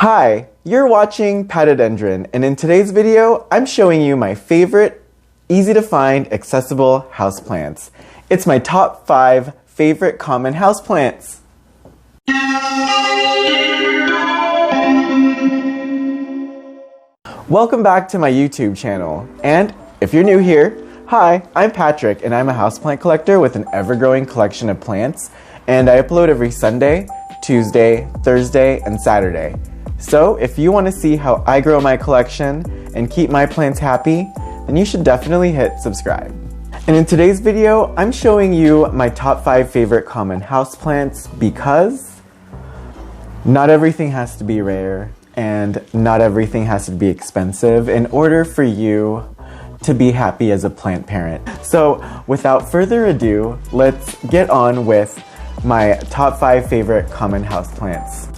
Hi, you're watching Patodendron, and in today's video, I'm showing you my favorite, easy to find, accessible houseplants. It's my top 5 favorite common houseplants. Welcome back to my YouTube channel, and if you're new here, hi, I'm Patrick, and I'm a houseplant collector with an ever-growing collection of plants, and I upload every Sunday, Tuesday, Thursday, and Saturday. So if you want to see how I grow my collection and keep my plants happy, then you should definitely hit subscribe. And in today's video, I'm showing you my top 5 favorite common houseplants because not everything has to be rare and not everything has to be expensive in order for you to be happy as a plant parent. So without further ado, let's get on with my top 5 favorite common houseplants.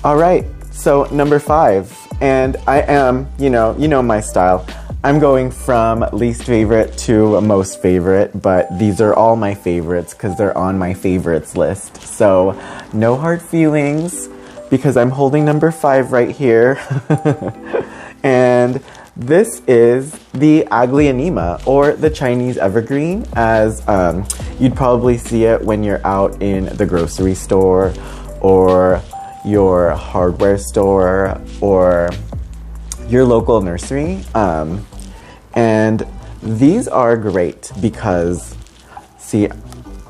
Alright, so number 5, and I am, you know my style. I'm going from least favorite to most favorite, but these are all my favorites because they're on my favorites list. So no hard feelings because I'm holding number 5 right here. And this is the Aglianema, or the Chinese evergreen, as you'd probably see it when you're out in the grocery store or your hardware store or your local nursery. And these are great because, see,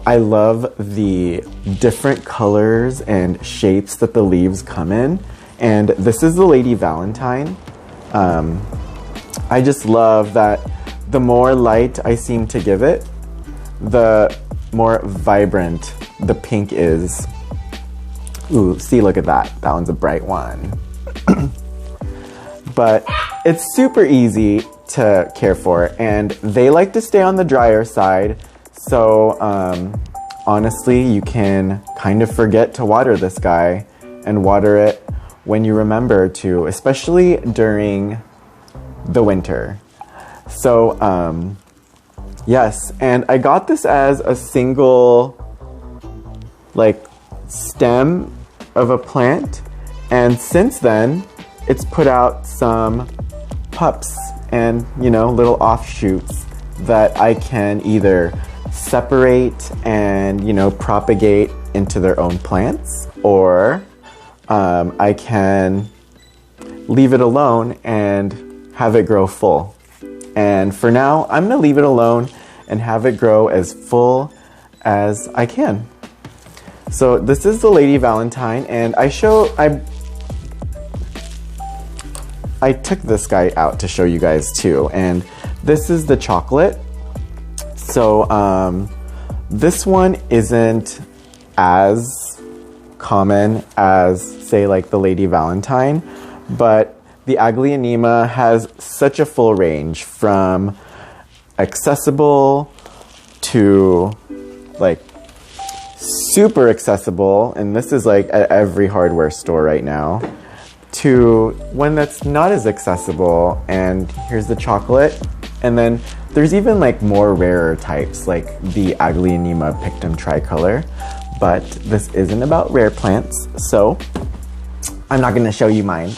I love the different colors and shapes that the leaves come in. And this is the Lady Valentine. I just love that the more light I seem to give it, the more vibrant the pink is. Ooh, see, look at that. That one's a bright one. But it's super easy to care for, and they like to stay on the drier side. So honestly, you can kind of forget to water this guy and water it when you remember to, especially during the winter. So yes, and I got this as a single stem of a plant, and since then it's put out some pups and little offshoots that I can either separate and propagate into their own plants, or I can leave it alone and have it grow full. And for now, I'm gonna leave it alone and have it grow as full as I can. So this is the Lady Valentine, and I took this guy out to show you guys too, and this is the chocolate. So this one isn't as common as, say, like the Lady Valentine, but the Aglianema has such a full range, from accessible to super accessible, and this is at every hardware store right now, to one that's not as accessible. And here's the chocolate, and then there's even more rarer types like the Aglianema pictum tricolor, but this isn't about rare plants, so I'm not going to show you mine.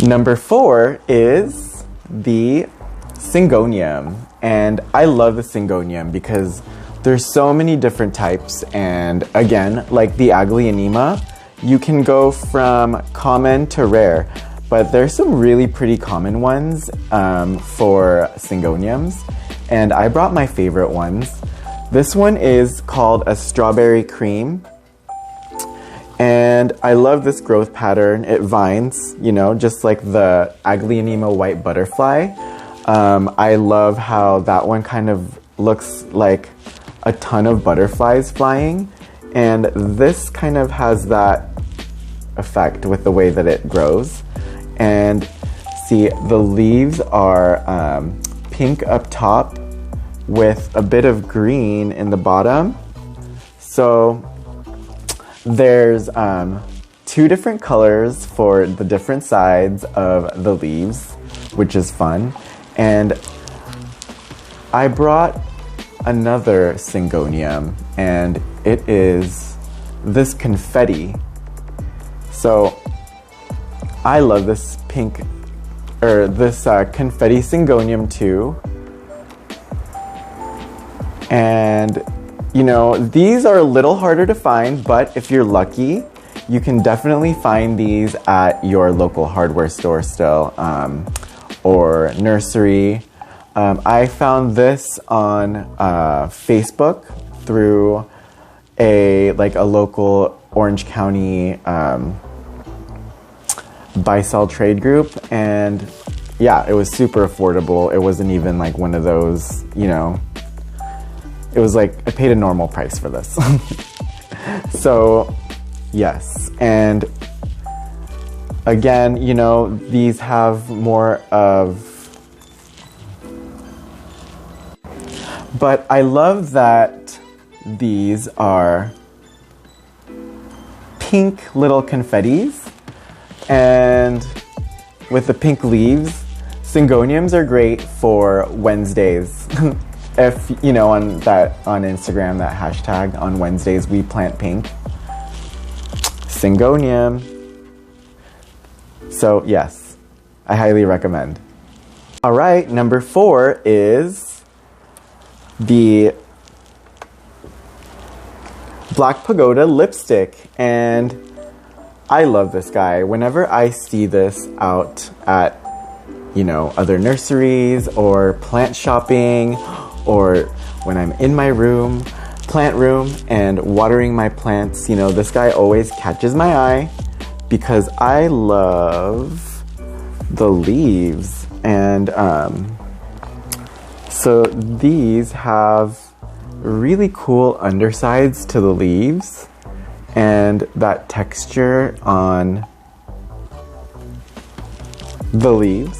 Number 4 is the Syngonium, and I love the Syngonium because there's so many different types, and again, like the Aglianema, you can go from common to rare, but there's some really pretty common ones for Syngoniums, and I brought my favorite ones. This one is called a strawberry cream, and I love this growth pattern. It vines, just like the Aglianema white butterfly. I love how that one kind of looks like a ton of butterflies flying, and this kind of has that effect with the way that it grows. And see, the leaves are pink up top with a bit of green in the bottom. So there's 2 different colors for the different sides of the leaves, which is fun. And I brought another Syngonium, and it is this confetti So I love this pink, or this confetti Syngonium too. And you know, these are a little harder to find, but if you're lucky, you can definitely find these at your local hardware store still, or nursery. I found this on Facebook through a local Orange County buy-sell trade group, and yeah, it was super affordable. It wasn't even like one of those, you know, it was like I paid a normal price for this. So yes, and again, you know, these have more of, but I love that these are pink little confettis, and with the pink leaves. Syngoniums are great for Wednesdays. If you know, on Instagram, that hashtag, on Wednesdays we plant pink. Syngonium. So yes, I highly recommend. All right, number 4 is the Black Pagoda lipstick, and I love this guy. Whenever I see this out at, you know, other nurseries or plant shopping, or when I'm in my room, plant room, and watering my plants, you know, this guy always catches my eye because I love the leaves. And so these have really cool undersides to the leaves, and that texture on the leaves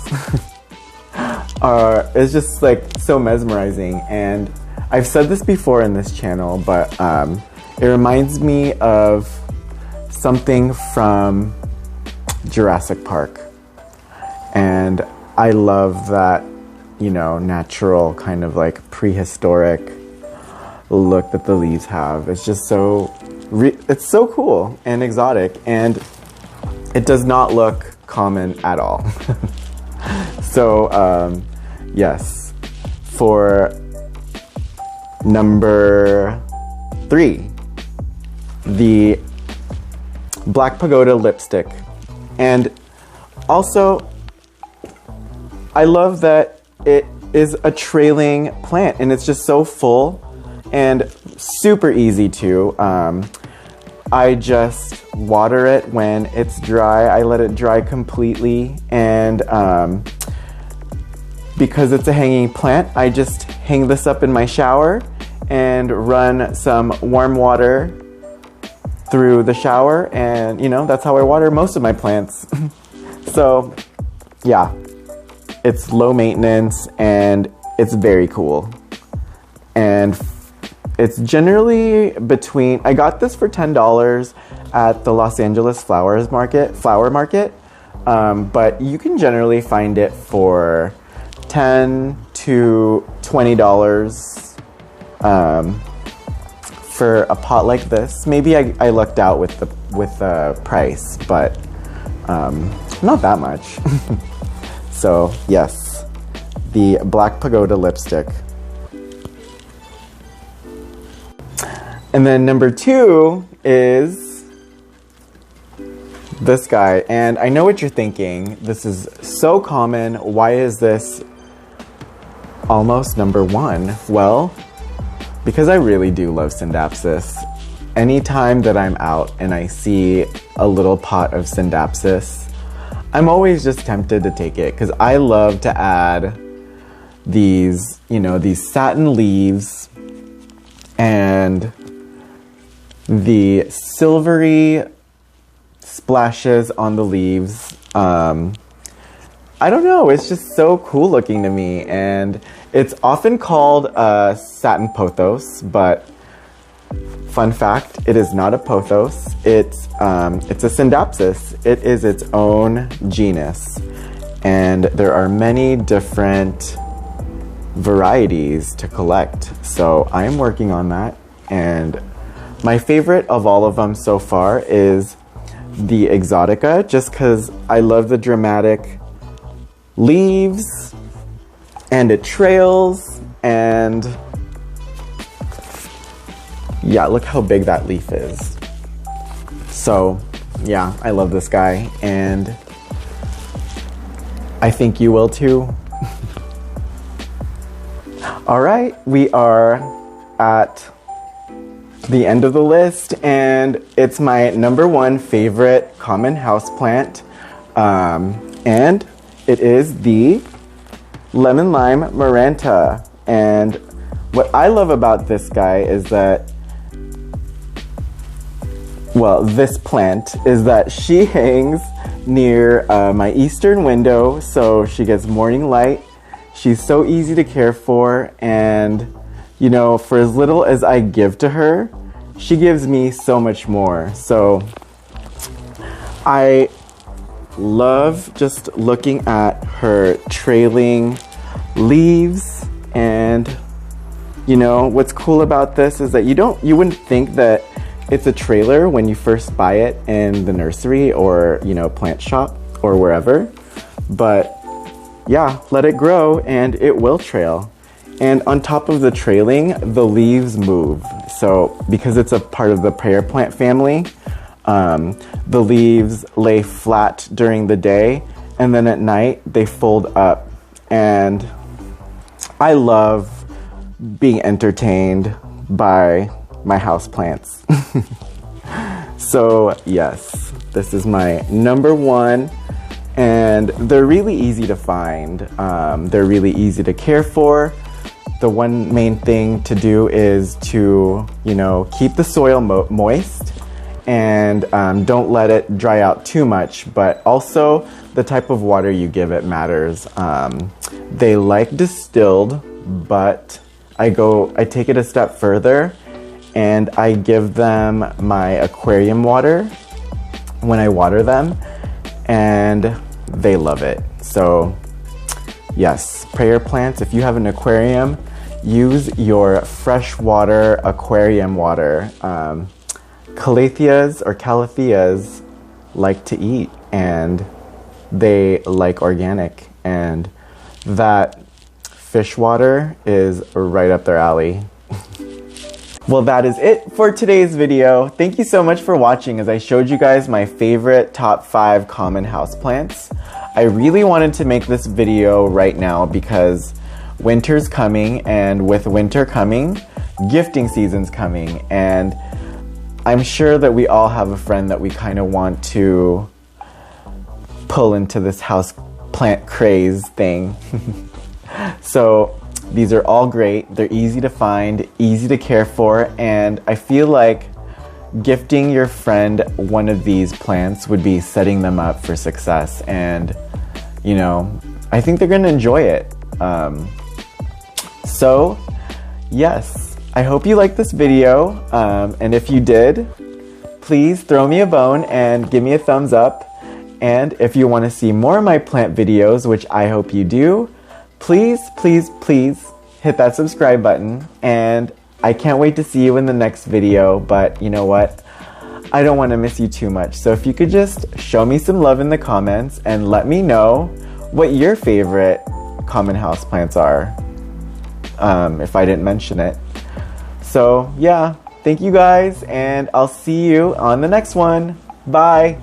is just like so mesmerizing. And I've said this before in this channel, but it reminds me of something from Jurassic Park, and I love that, you know, natural kind of like prehistoric look that the leaves have. It's just so it's so cool and exotic, and it does not look common at all. So yes, for number 3, the Black Pagoda lipstick. And also, I love that it is a trailing plant, and it's just so full and super easy to. I just water it when it's dry. I let it dry completely, and because it's a hanging plant, I just hang this up in my shower and run some warm water through the shower, and you know, that's how I water most of my plants. So yeah, it's low maintenance and it's very cool. And it's generally between, I got this for $10 at the Los Angeles flower market, but you can generally find it for $10 to $20 for a pot like this. Maybe I lucked out with the price, but not that much. So yes, the Black Pagoda lipstick. And then number 2 is this guy. And I know what you're thinking. This is so common. Why is this almost number 1? Well, because I really do love Syndopsis. Anytime that I'm out and I see a little pot of Syndopsis, I'm always just tempted to take it, because I love to add these, you know, these satin leaves and the silvery splashes on the leaves. I don't know, it's just so cool looking to me, and it's often called a satin pothos, but fun fact, it is not a pothos. It's a Syndopsis. It is its own genus, and there are many different varieties to collect. So I am working on that, and my favorite of all of them so far is the Exotica just because I love the dramatic leaves and it trails, and yeah, look how big that leaf is. So yeah, I love this guy, and I think you will too. All right, we are at the end of the list, and it's my #1 favorite common houseplant, and it is the lemon lime Maranta. And what I love about this guy is that, well, this plant is that she hangs near my eastern window, so she gets morning light. She's so easy to care for, and you know, for as little as I give to her, she gives me so much more. So I love just looking at her trailing leaves, and you know, what's cool about this is that you wouldn't think that it's a trailer when you first buy it in the nursery or, you know, plant shop or wherever, but yeah, let it grow and it will trail. And on top of the trailing, the leaves move. So because it's a part of the prayer plant family, the leaves lay flat during the day, and then at night they fold up. And I love being entertained by my houseplants. So yes, this is my #1, and they're really easy to find. They're really easy to care for. The one main thing to do is to, you know, keep the soil moist, and don't let it dry out too much, but also the type of water you give it matters. They like distilled, but I take it a step further and I give them my aquarium water when I water them, and they love it. So yes, prayer plants, if you have an aquarium, use your freshwater aquarium water. Calatheas or calatheas like to eat, and they like organic, and that fish water is right up their alley. Well, that is it for today's video. Thank you so much for watching as I showed you guys my favorite top 5 common houseplants. I really wanted to make this video right now because winter's coming, and with winter coming, gifting season's coming, and I'm sure that we all have a friend that we kind of want to pull into this house plant craze thing. So these are all great. They're easy to find, easy to care for, and I feel like gifting your friend one of these plants would be setting them up for success, and you know, I think they're gonna enjoy it. So yes, I hope you liked this video, and if you did, please throw me a bone and give me a thumbs up. And if you want to see more of my plant videos, which I hope you do, please, please, please hit that subscribe button. And I can't wait to see you in the next video, but you know what? I don't want to miss you too much. So if you could just show me some love in the comments and let me know what your favorite common houseplants are, if I didn't mention it. So yeah, thank you guys, and I'll see you on the next one. Bye.